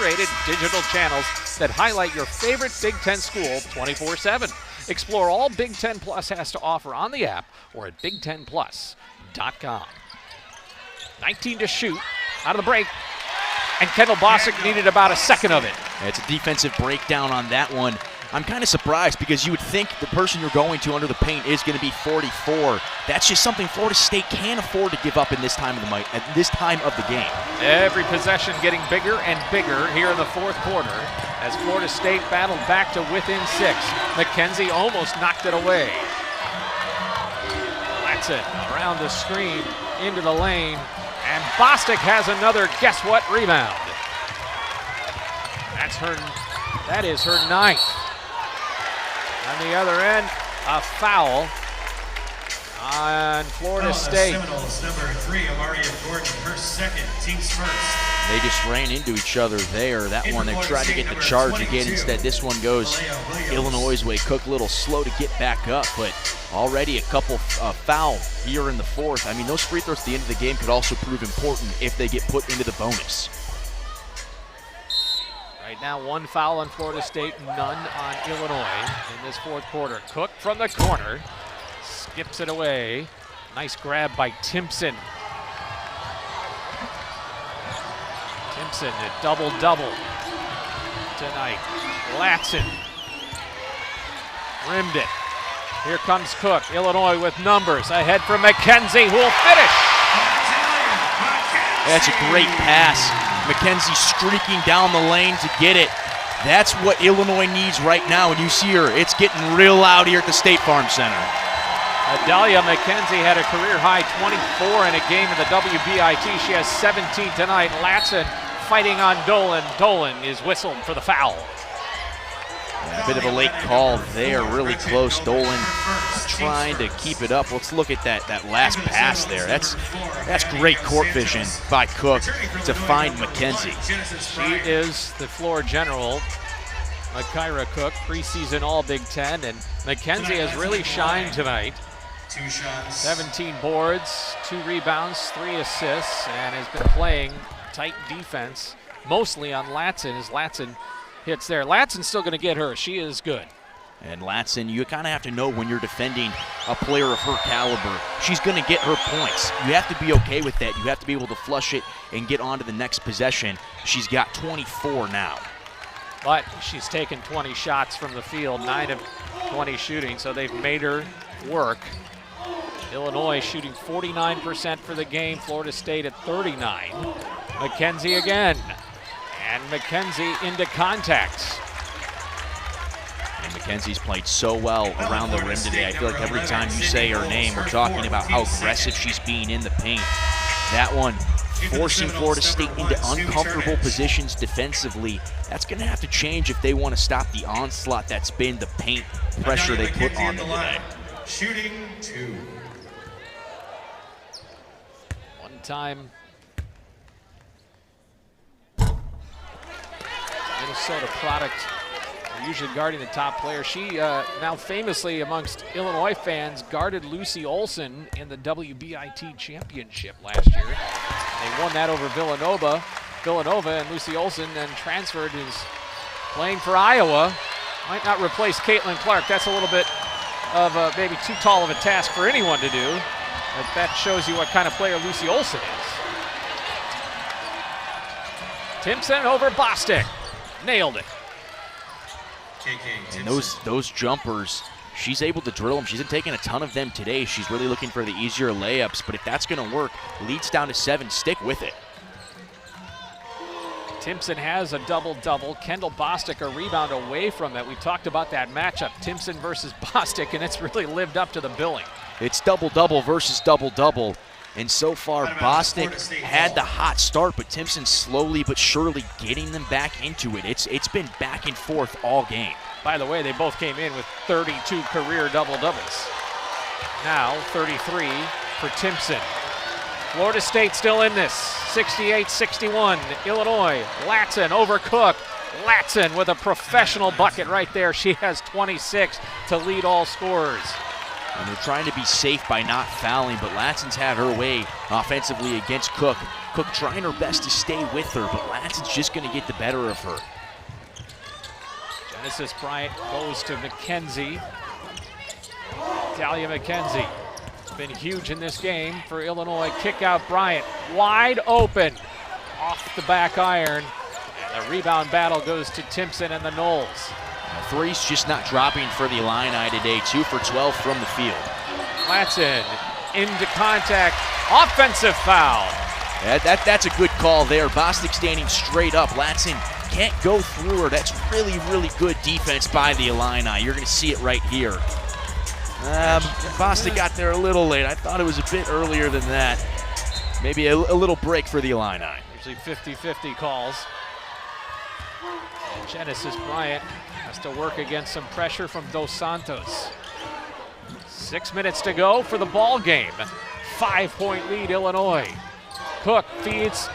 curated digital channels that highlight your favorite Big Ten school 24/7. Explore all Big Ten Plus has to offer on the app or at big10plus.com. 19 to shoot out of the break, and Kendall Bostic needed about a second of it. It's a defensive breakdown on that one. I'm kind of surprised because you would think the person you're going to under the paint is going to be 44. That's just something Florida State can't afford to give up in this time of the game. Every possession getting bigger and bigger here in the fourth quarter as Florida State battled back to within 6. McKenzie almost knocked it away. Latson around the screen into the lane, and Bostic has another guess what rebound. That is her 9th. On the other end, a foul on Florida State. Seminoles, number 3, Amaria Gordon, her second, team's first. They just ran into each other there. That one, they tried to get the charge again. Instead, this one goes Illinois' way. Cook a little slow to get back up, but already a couple foul here in the fourth. I mean, those free throws at the end of the game could also prove important if they get put into the bonus. Right now, 1 foul on Florida State, none on Illinois in this fourth quarter. Cook from the corner, skips it away. Nice grab by Timpson. Timpson, a double-double tonight. Latson rimmed it. Here comes Cook. Illinois with numbers. Ahead for McKenzie, who will finish. That's a great pass. McKenzie streaking down the lane to get it. That's what Illinois needs right now. When you see her, it's getting real loud here at the State Farm Center. Adalia McKenzie had a career-high 24 in a game in the WBIT. She has 17 tonight. Latson fighting on Dolan. Dolan is whistled for the foul. Yeah, a bit of a late call there, really close. Dolan trying to keep it up. Let's look at that last pass there. That's great court vision by Cook to find McKenzie. She is the floor general, Makaira Cook, preseason All-Big Ten, and McKenzie has really shined tonight. 17 boards, 2 rebounds, 3 assists, and has been playing tight defense, mostly on Latson, as Latson hits there. Latson's still going to get her. She is good. And Latson, you kind of have to know when you're defending a player of her caliber, she's going to get her points. You have to be okay with that. You have to be able to flush it and get on to the next possession. She's got 24 now. But she's taken 20 shots from the field, 9 of 20 shooting, so they've made her work. Illinois shooting 49% for the game, Florida State at 39. McKenzie again. And McKenzie into contact. And McKenzie's played so well around the rim today. I feel like every time you say her name, we're talking about how aggressive she's being in the paint. That one, forcing Florida State into uncomfortable positions defensively. That's going to have to change if they want to stop the onslaught that's been the paint pressure they put on them today. Shooting 2. One time Minnesota product, usually guarding the top player. She now famously amongst Illinois fans guarded Lucy Olson in the WBIT championship last year. They won that over Villanova, and Lucy Olson then transferred, is playing for Iowa. Might not replace Caitlin Clark. That's a little bit of maybe too tall of a task for anyone to do. But that shows you what kind of player Lucy Olson is. Timpson over Bostic. Nailed it. And those jumpers, she's able to drill them. She's been taking a ton of them today. She's really looking for the easier layups, but if that's going to work, leads down to 7, stick with it. Timpson has a double-double. Kendall Bostic a rebound away from it. We talked about that matchup, Timpson versus Bostic, and it's really lived up to the billing. It's double-double versus double-double. And so far, Bostic had the hot start, but Timpson slowly but surely getting them back into it. It's been back and forth all game. By the way, they both came in with 32 career double-doubles. Now 33 for Timpson. Florida State still in this, 68-61. Illinois, Latson over Cook. Latson with a professional bucket right there. She has 26 to lead all scorers. And they're trying to be safe by not fouling, but Latson's had her way offensively against Cook. Cook trying her best to stay with her, but Latson's just going to get the better of her. Genesis Bryant goes to McKenzie. Dahlia McKenzie has been huge in this game for Illinois. Kick out Bryant, wide open, off the back iron. And the rebound battle goes to Timpson and the Noles. Three's just not dropping for the Illini today. 2 for 12 from the field. Latson into contact, offensive foul. That's a good call there. Bostic standing straight up. Latson can't go through her. That's really, really good defense by the Illini. You're going to see it right here. Bostic got there a little late. I thought it was a bit earlier than that. Maybe a little break for the Illini. Usually 50-50 calls. And Genesis Bryant has to work against some pressure from Dos Santos. 6 minutes to go for the ball game. 5-point lead, Illinois. Cook feeds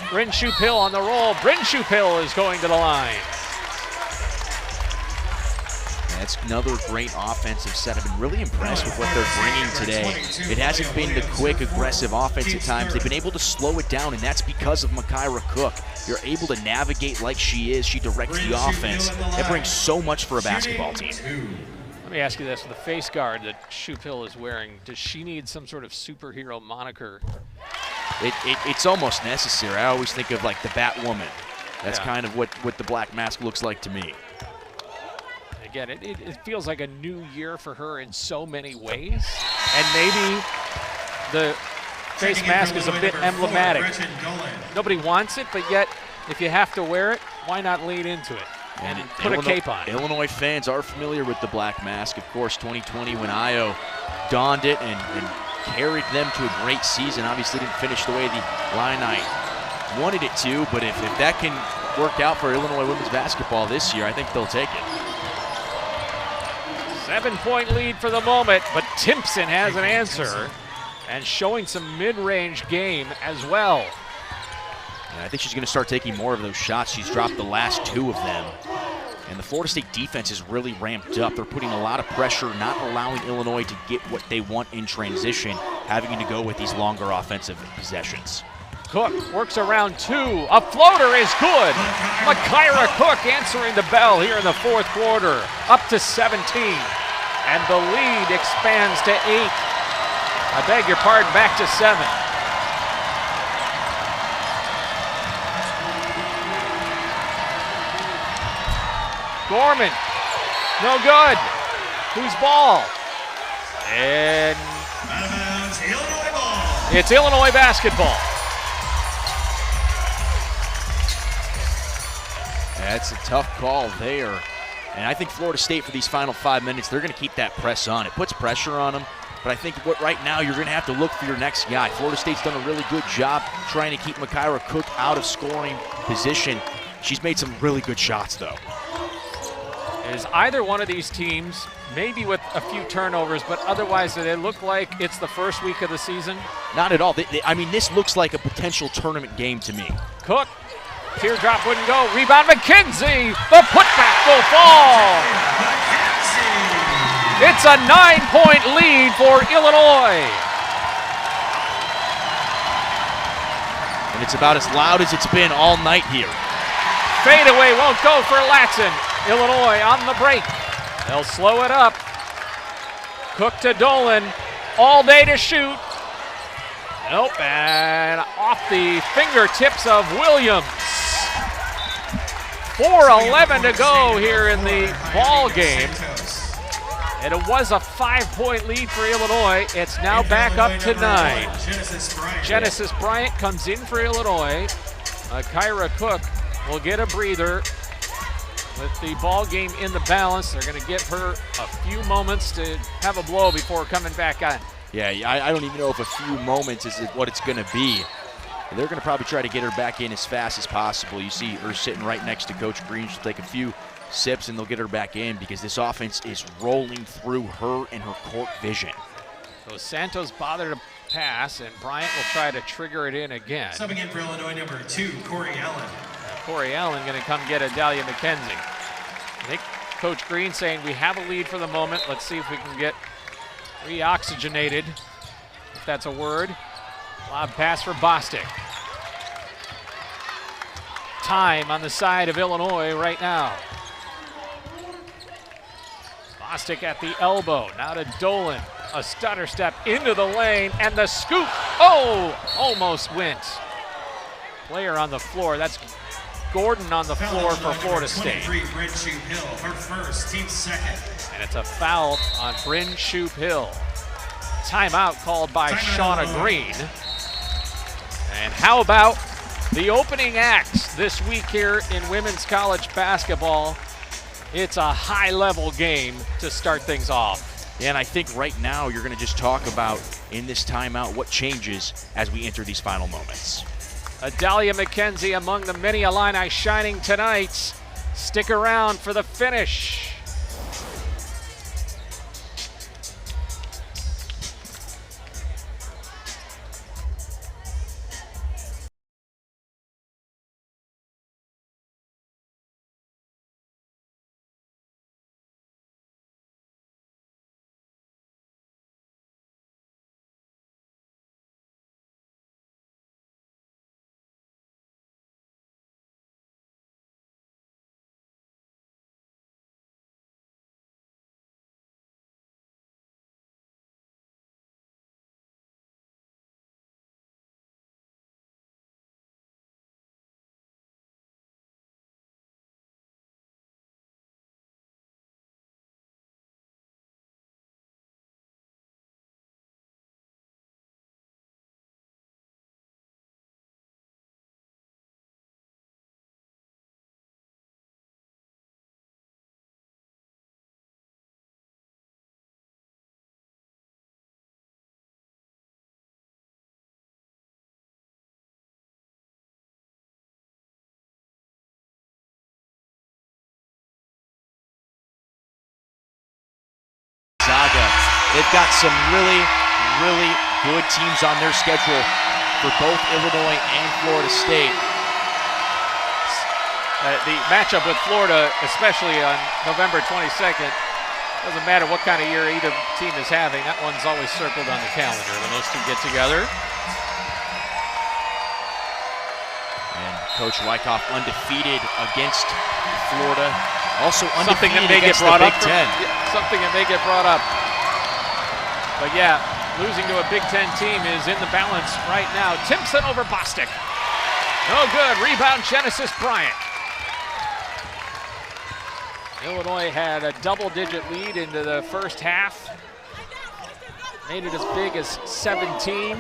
Bryn Shupil on the roll. Bryn Shupil is going to the line. That's another great offensive set. I've been really impressed with what they're bringing today. It hasn't been the quick, aggressive offense at times. They've been able to slow it down, and that's because of Makaira Cook. You're able to navigate like she is. She directs the offense. That brings so much for a basketball team. Let me ask you this, the face guard that Shupil is wearing, does she need some sort of superhero moniker? It's almost necessary. I always think of like the Batwoman. That's kind of what the black mask looks like to me. Again, it feels like a new year for her in so many ways. And maybe the face mask is a bit emblematic. Nobody wants it, but yet if you have to wear it, why not lean into it and put a cape on? Illinois fans are familiar with the black mask. Of course, 2020 when Io donned it and carried them to a great season. Obviously didn't finish the way the Illini wanted it to, but if that can work out for Illinois women's basketball this year, I think they'll take it. 7-point lead for the moment, but Timpson has an answer and showing some mid-range game as well. And I think she's going to start taking more of those shots. She's dropped the last 2 of them. And the Florida State defense is really ramped up. They're putting a lot of pressure, not allowing Illinois to get what they want in transition, having to go with these longer offensive possessions. Cook works around 2. A floater is good. Makaira Cook answering the bell here in the 4th quarter. Up to 17. And the lead expands to 8. I beg your pardon, back to 7. Gorman. No good. Whose ball? And Out of bounds, Illinois ball. it's Illinois basketball. That's a tough call there. And I think Florida State, for these final 5 minutes, they're going to keep that press on. It puts pressure on them. But I think right now you're going to have to look for your next guy. Florida State's done a really good job trying to keep Makaira Cook out of scoring position. She's made some really good shots, though. Is either one of these teams, maybe with a few turnovers, but otherwise do they look like it's the first week of the season? Not at all. I mean, this looks like a potential tournament game to me. Cook. Teardrop wouldn't go. Rebound, McKenzie. The putback will fall. It's a 9-point lead for Illinois. And it's about as loud as it's been all night here. Fadeaway won't go for Latson. Illinois on the break. They'll slow it up. Cook to Dolan. All day to shoot. Nope, and off the fingertips of Williams. 4:11 to go here in the ball game. And it was a 5-point lead for Illinois. It's now back up to 9. Genesis Bryant comes in for Illinois. Makaira Cook will get a breather. With the ball game in the balance, they're going to give her a few moments to have a blow before coming back on. Yeah, I don't even know if a few moments is what it's going to be. They're going to probably try to get her back in as fast as possible. You see her sitting right next to Coach Green. She'll take a few sips and they'll get her back in because this offense is rolling through her and her court vision. So Santos bothered to pass, and Bryant will try to trigger it in again. Subbing in for Illinois, number 2, Corey Allen. Corey Allen going to come get a Dahlia McKenzie. I think Coach Green saying we have a lead for the moment. Let's see if we can get reoxygenated, if that's a word. Lob pass for Bostic. time on the side of Illinois right now. Bostic at the elbow, now to Dolan. A stutter step into the lane, and the scoop. Oh, almost went. Player on the floor. That's Gordon on the floor for Florida State. 23, Bryn Shoop Hill, her first, team second. And it's a foul on Bryn Shoop Hill. Timeout called by Shauna Green. And how about the opening acts this week here in women's college basketball? It's a high-level game to start things off. Yeah, and I think right now you're going to just talk about, in this timeout, what changes as we enter these final moments. Adalia McKenzie among the many Illini shining tonight. Stick around for the finish. They've got some really good teams on their schedule for both Illinois and Florida State. The matchup with Florida, especially on November 22nd, doesn't matter what kind of year either team is having, that one's always circled on the calendar when those two get together. And Coach Wyckoff undefeated against Florida. Also Something that undefeated may get against brought the up. Big Ten. Something that may get brought up. But yeah, losing to a Big Ten team is in the balance right now. Timpson over Bostic. No good. Rebound, Genesis Bryant. Illinois had a double-digit lead into the first half. Made it as big as 17.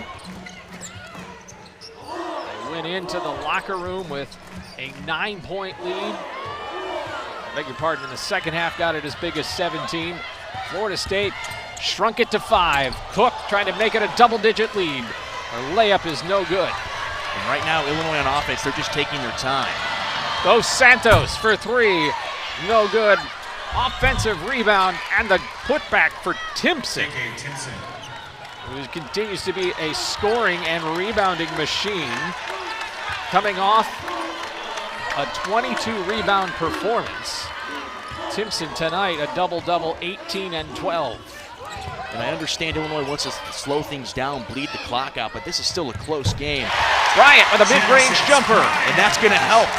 They went into the locker room with a 9-point lead. I beg your pardon, in the second half got it as big as 17. Florida State shrunk it to 5. Cook trying to make it a double-digit lead. Her layup is no good. And right now, Illinois on offense, they're just taking their time. Dos Santos for 3. No good. Offensive rebound and the putback for Timpson, who continues to be a scoring and rebounding machine. Coming off a 22-rebound performance. Timpson tonight, a double-double, 18 and 12. And I understand Illinois wants to slow things down, bleed the clock out, but this is still a close game. Bryant with a mid-range jumper. And that's going to help.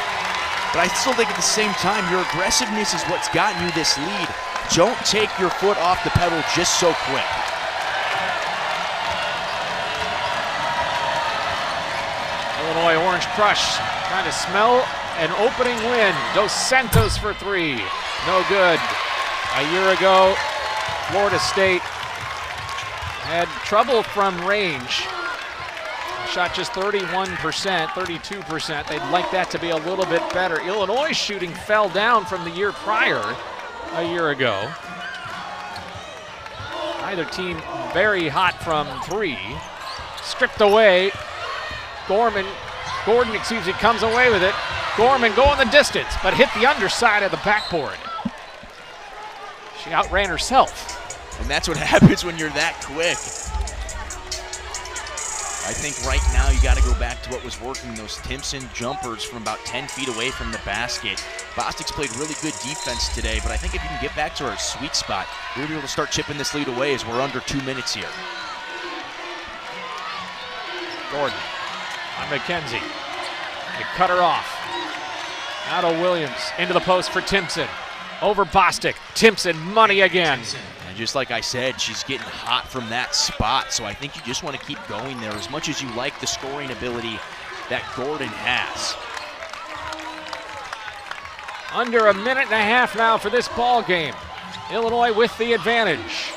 But I still think at the same time, your aggressiveness is what's gotten you this lead. Don't take your foot off the pedal just so quick. Illinois Orange Crush trying to smell an opening win. Dos Santos for 3. No good. A year ago, Florida State had trouble from range. Shot just 31%, 32%. They'd like that to be a little bit better. Illinois shooting fell down from the year prior, a year ago. Either team very hot from 3. Stripped away. Gordon comes away with it. Gorman going the distance, but hit the underside of the backboard. She outran herself. And that's what happens when you're that quick. I think right now you got to go back to what was working, those Timpson jumpers from about 10 feet away from the basket. Bostic's played really good defense today, but I think if you can get back to our sweet spot, we're going to be able to start chipping this lead away as we're under 2 minutes here. Gordon on McKenzie. They cut her off. Out of Williams, into the post for Timpson. Over Bostic, Timpson, money again. And just like I said, she's getting hot from that spot, so I think you just want to keep going there as much as you like the scoring ability that Gordon has. Under a minute and a half now for this ball game. Illinois with the advantage.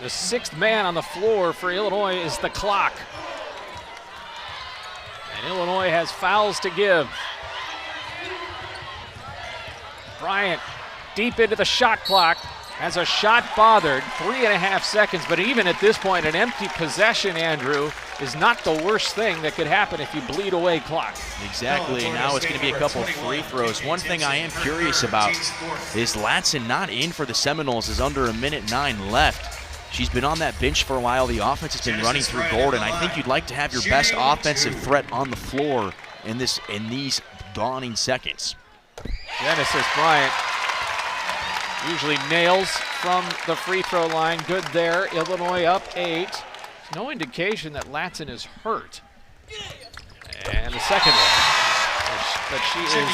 The sixth man on the floor for Illinois is the clock. And Illinois has fouls to give. Bryant deep into the shot clock. Has a shot bothered, 3.5 seconds, but even at this point, an empty possession, Andrew, is not the worst thing that could happen if you bleed away clock. Exactly, now it's going to be a couple of free throws. One thing I am curious about is Latson not in for the Seminoles. Is under 1:09 left. She's been on that bench for a while. The offense has been running through Gordon. I think you'd like to have your best offensive threat on the floor in these dawning seconds. Genesis Bryant usually nails from the free throw line. Good there. Illinois up 8. No indication that Latson is hurt. And the second one. But she is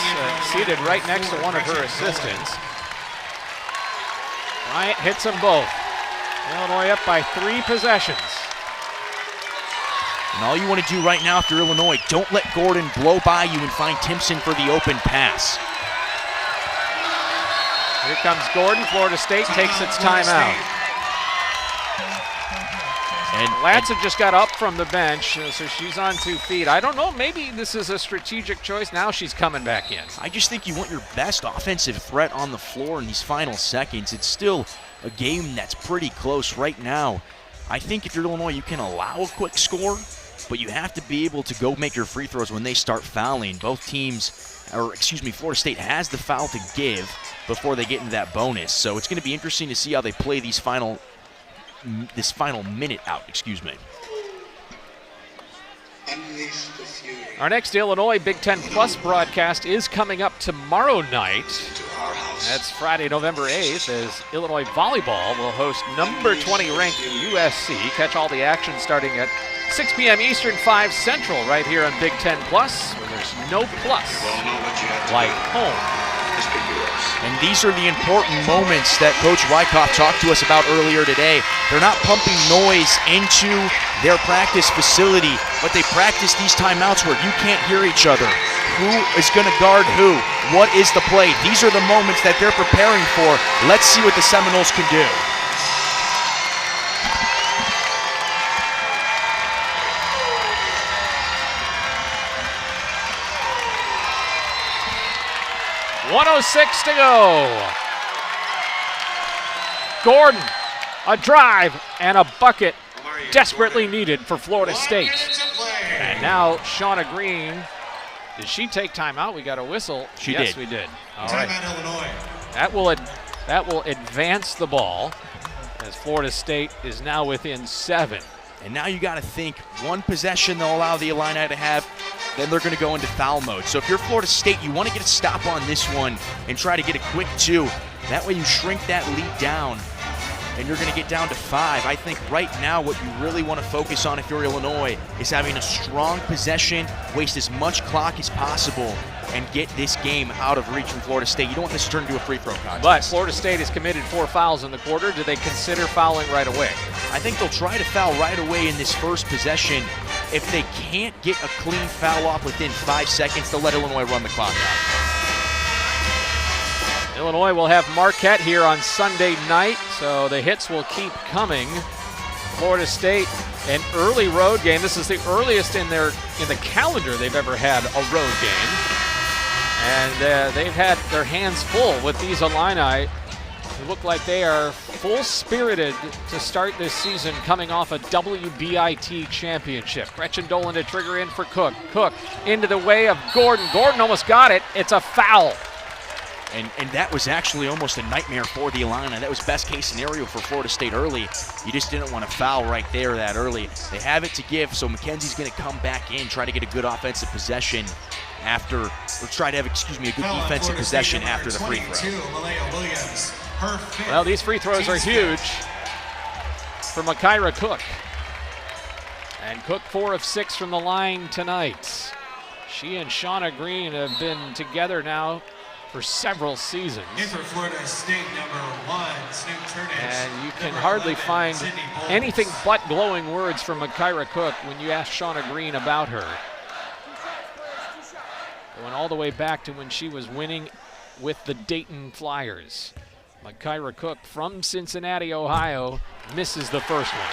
seated right next to one of her assistants. Bryant hits them both. Illinois up by 3 possessions. And all you want to do right now if you're Illinois, don't let Gordon blow by you and find Timpson for the open pass. Here comes Gordon. Florida State takes its timeout. And Latson just got up from the bench, so she's on 2 feet. I don't know, maybe this is a strategic choice. Now she's coming back in. I just think you want your best offensive threat on the floor in these final seconds. It's still a game that's pretty close right now. I think if you're Illinois, you can allow a quick score, but you have to be able to go make your free throws when they start fouling. Both teams, or excuse me, Florida State has the foul to give before they get into that bonus. So it's going to be interesting to see how they play this final minute out, excuse me. Our next Illinois Big Ten Plus broadcast is coming up tomorrow night. That's Friday, November 8th, as Illinois Volleyball will host number 20 ranked USC. Catch all the action starting at 6 p.m. Eastern, 5 Central, right here on Big Ten Plus, where there's no plus like home. And these are the important moments that Coach Wyckoff talked to us about earlier today. They're not pumping noise into their practice facility, but they practice these timeouts where you can't hear each other. Who is going to guard who? What is the play? These are the moments that they're preparing for. Let's see what the Seminoles can do. .106 to go. Gordon, a drive and a bucket desperately needed for Florida State. And now Shauna Green, did she take timeout? We got a whistle. She yes, did. we did. All right. Timeout, Illinois. That will advance the ball as Florida State is now within 7. And now you got to think one possession they'll allow the Illini to have, then they're going to go into foul mode. So if you're Florida State, you want to get a stop on this one and try to get a quick 2. That way you shrink that lead down, and you're going to get down to 5. I think right now what you really want to focus on if you're Illinois is having a strong possession, waste as much clock as possible, and get this game out of reach from Florida State. You don't want this to turn into a free throw contest. But Florida State has committed 4 fouls in the quarter. Do they consider fouling right away? I think they'll try to foul right away in this first possession. If they can't get a clean foul off within 5 seconds, they'll let Illinois run the clock out. Illinois will have Marquette here on Sunday night, so the hits will keep coming. Florida State, an early road game. This is the earliest in the calendar they've ever had a road game. And they've had their hands full with these Illini. They look like they are full-spirited to start this season, coming off a WBIT championship. Gretchen Dolan to trigger in for Cook. Cook into the way of Gordon. Gordon almost got it. It's a foul. And that was actually almost a nightmare for the Illini. That was best case scenario for Florida State early. You just didn't want to foul right there that early. They have it to give, so McKenzie's going to come back in, try to get a good offensive possession after, or try to have, a good defensive possession after the free throw. Well, these free throws are huge for Makaira Cook. And Cook 4 of 6 from the line tonight. She and Shauna Green have been together now for several seasons. In for Florida State, number 1, Snoop Turnage. And you can Number hardly 11, find Sydney Bowles. anything but glowing words from Makaira Cook when you ask Shauna Green about her. Going all the way back to when she was winning with the Dayton Flyers. Makaira Cook from Cincinnati, Ohio, misses the first one.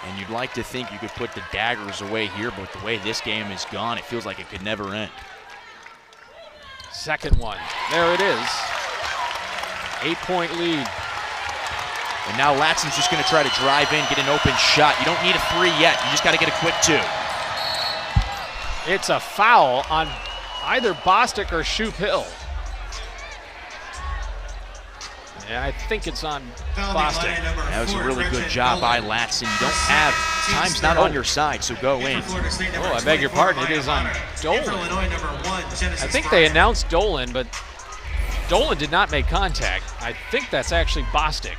And you'd like to think you could put the daggers away here, but the way this game is gone, it feels like it could never end. Second one, there it is. 8-point lead. And now Latson's just gonna try to drive in, get an open shot. You don't need a 3 yet, you just gotta get a quick 2. It's a foul on either Bostic or Shoup Hill. Yeah, I think it's on Bostic. That was a really good job by Latson. You don't have, time's not on your side, so go in. Oh, I beg your pardon, it is on Dolan. I think they announced Dolan, but Dolan did not make contact. I think that's actually Bostic.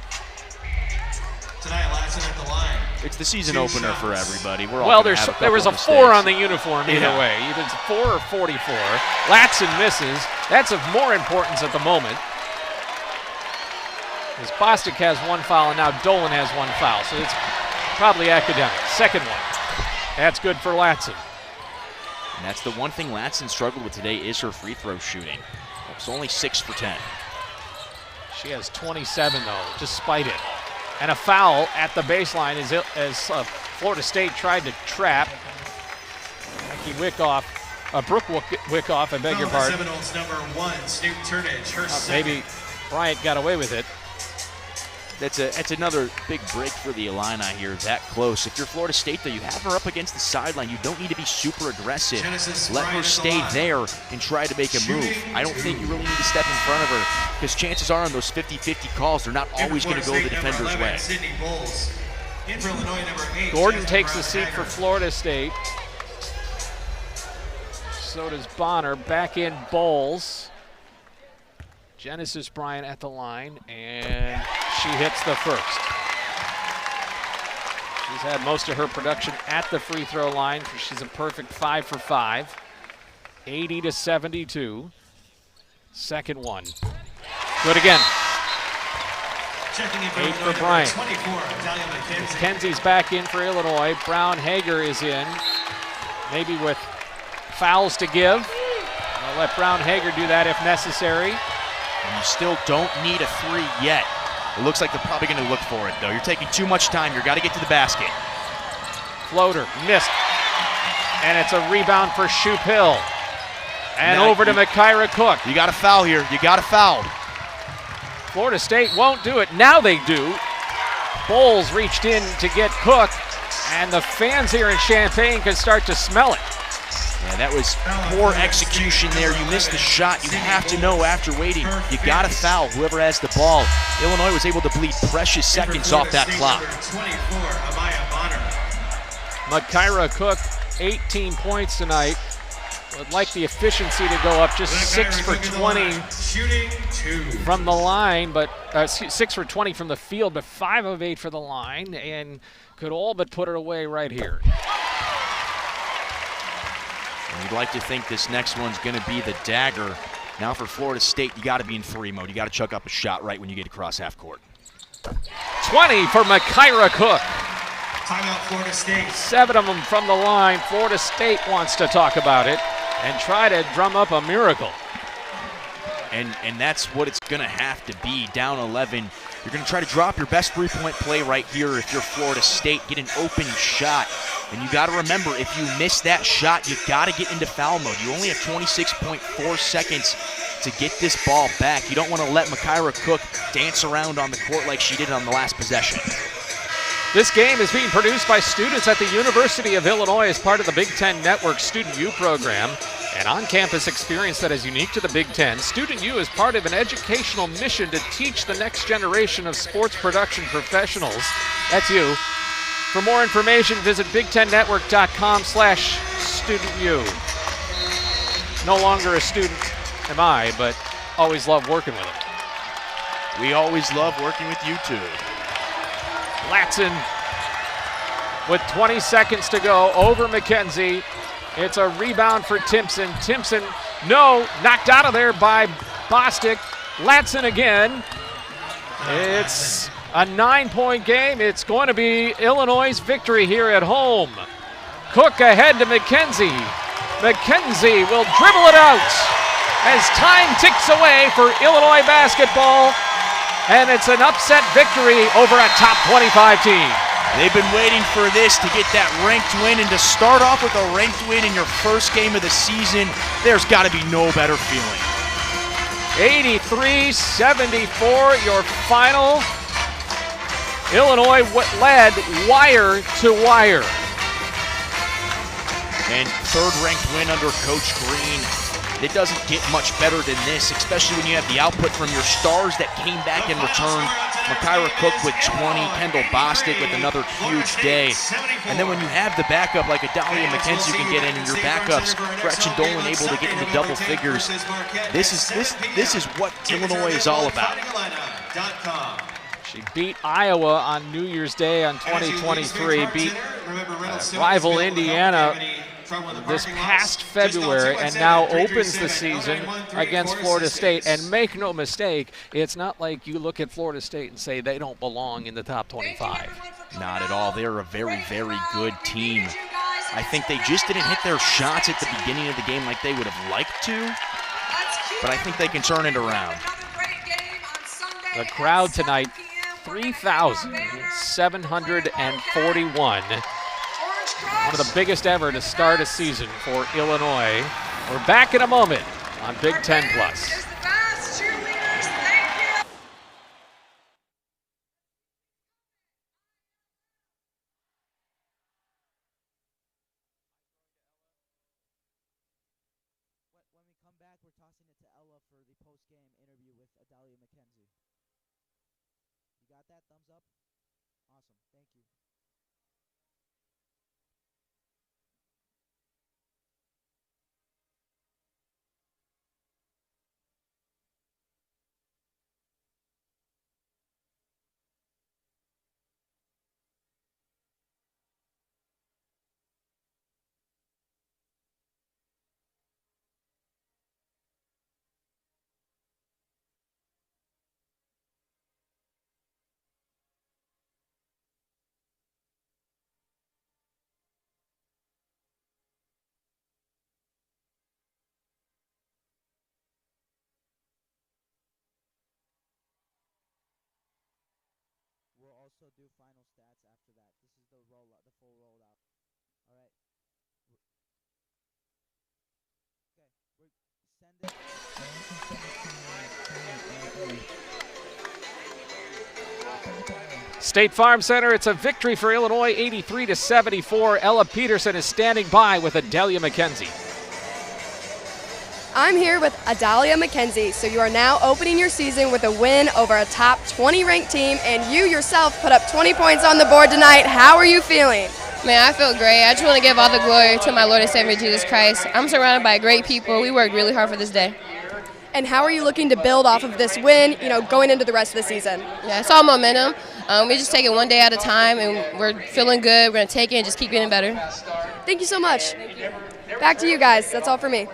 Tonight, Latson at the line. It's the season opener for everybody. We're all Well, gonna have there was a couple 4 mistakes. on the uniform either Yeah. way. Either it's 4 or 44. Latson misses. That's of more importance at the moment. Because Bostic has 1 foul, and now Dolan has 1 foul, so it's probably academic. Second one. That's good for Latson. And that's the one thing Latson struggled with today is her free throw shooting. It's only 6 for 10. She has 27, though, despite it. And a foul at the baseline as Florida State tried to trap Brooke Wickoff, I beg your pardon. Seminoles, number 1, Snoop Turnage, her Maybe Bryant got away with it. That's another big break for the Illini here, that close. If you're Florida State, though, you have her up against the sideline. You don't need to be super aggressive. Let her stay there and try to make a move. I don't think you really need to step in front of her because chances are on those 50-50 calls, they're not always going to go the defender's way. Sydney Bowles. In for Illinois, number 8, Gordon Jasmine takes the Brown seat Hager. for Florida State. So does Bonner. Back in Bowles. Genesis Bryant at the line, and she hits the first. She's had most of her production at the free throw line. She's a perfect 5 for 5. 80-72. Second one. Good again. Checking in for 8 Illinois, for number Bryant. 24, Talia McKenzie. Kenzie's back in for Illinois. Brown Hager is in, maybe with fouls to give. I'll let Brown Hager do that if necessary. And you still don't need a 3 yet. It looks like they're probably going to look for it, though. You're taking too much time. You've got to get to the basket. Floater, missed. And it's a rebound for Shoup Hill. And Now over to Makaira Cook. You got a foul here. You got a foul. Florida State won't do it. Now they do. Bowles reached in to get Cook, and the fans here in Champaign can start to smell it. Yeah, that was poor execution there. You missed the shot. You have to know after waiting. You got to foul whoever has the ball. Illinois was able to bleed precious seconds off that clock. Makaira Cook, 18 points tonight. Would like the efficiency to go up, just 6 for 20 Shooting 2. from the line, but 6 for 20 from the field, but 5 of 8 for the line, and could all but put it away right here. And you'd like to think this next one's going to be the dagger. Now for Florida State, you got to be in 3 mode. You got to chuck up a shot right when you get across half court. 20 for Makaira Cook. Timeout, Florida State. 7 of them from the line. Florida State wants to talk about it and try to drum up a miracle. And that's what it's going to have to be. Down 11, you're going to try to drop your best three-point play right here if you're Florida State. Get an open shot. And you got to remember, if you miss that shot, you got to get into foul mode. You only have 26.4 seconds to get this ball back. You don't want to let Makaira Cook dance around on the court like she did on the last possession. This game is being produced by students at the University of Illinois as part of the Big Ten Network Student U program, an on-campus experience that is unique to the Big Ten. Student U is part of an educational mission to teach the next generation of sports production professionals. That's you. For more information, visit BigTenNetwork.com/StudentU. No longer a student am I, but always love working with them. We always love working with you too. Latson with 20 seconds to go over McKenzie, It's a rebound for Timpson. Timpson, no, knocked out of there by Bostic. Latson again. It's a 9-point game. It's going to be Illinois' victory here at home. Cook ahead to McKenzie. McKenzie will dribble it out as time ticks away for Illinois basketball, and it's an upset victory over a top 25 team. They've been waiting for this to get that ranked win, and to start off with a ranked win in your first game of the season, there's got to be no better feeling. 83-74, your final. Illinois led wire to wire. And third-ranked win under Coach Green. It doesn't get much better than this, especially when you have the output from your stars that came back in return. Makira Cook with 20, Kendall Bostic with another huge day. And then when you have the backup like Adalia McKenzie you can get in, and your backups, Gretchen Dolan able to get into double figures. This is what Illinois is all about. She beat Iowa on New Year's Day on 2023, beat rival Indiana this past February, and now opens the season against Florida State. And make no mistake, it's not like you look at Florida State and say they don't belong in the top 25. Not at all. They're a very, very good team. I think they just didn't hit their shots at the beginning of the game like they would have liked to, but I think they can turn it around. The crowd tonight, 3,741. One of the biggest ever to start a season for Illinois. We're back in a moment on Big Ten Plus. When we come back, we're tossing it to Ella for the post-game interview with Adalia McKenzie. You got that? Thumbs up? Awesome. Thank you. We'll also do final stats after that. This is the rollout, the full rollout. All right. Okay. We're sending. State Farm Center, it's a victory for Illinois, 83-74. Ella Peterson is standing by with Adalia McKenzie. I'm here with Adalia McKenzie. So you are now opening your season with a win over a top 20 ranked team, and you yourself put up 20 points on the board tonight. How are you feeling? Man, I feel great. I just want to give all the glory to my Lord and Savior Jesus Christ. I'm surrounded by great people. We worked really hard for this day. And how are you looking to build off of this win, going into the rest of the season? Yeah, it's all momentum. We just take it one day at a time, and we're feeling good. We're going to take it and just keep getting better. Thank you so much. Back to you guys. That's all for me.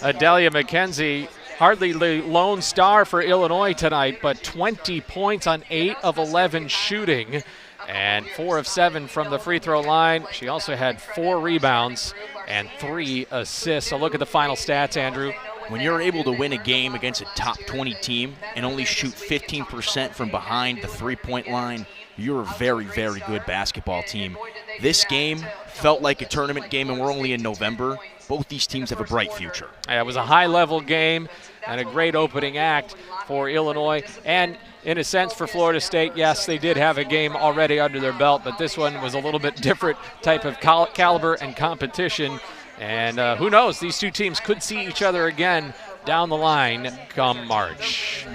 Adalia McKenzie, hardly the lone star for Illinois tonight, but 20 points on 8 of 11 shooting and 4 of 7 from the free throw line. She also had 4 rebounds and 3 assists. So look at the final stats, Andrew. When you're able to win a game against a top 20 team and only shoot 15% from behind the three-point line, you're a very, very good basketball team. This game felt like a tournament game, and we're only in November. Both these teams have a bright future. Yeah, it was a high-level game and a great opening act for Illinois. And in a sense for Florida State, yes, they did have a game already under their belt, but this one was a little bit different type of caliber and competition. And who knows, these two teams could see each other again down the line come March.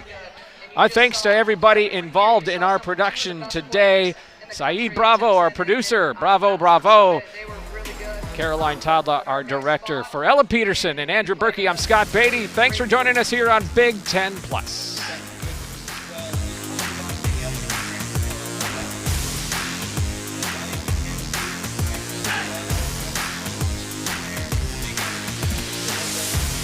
Our thanks to everybody involved in our production today. Saeed Bravo, our producer. Bravo, bravo. Caroline Tadla, our director. For Ella Peterson and Andrew Berkey, I'm Scott Beatty. Thanks for joining us here on Big Ten Plus.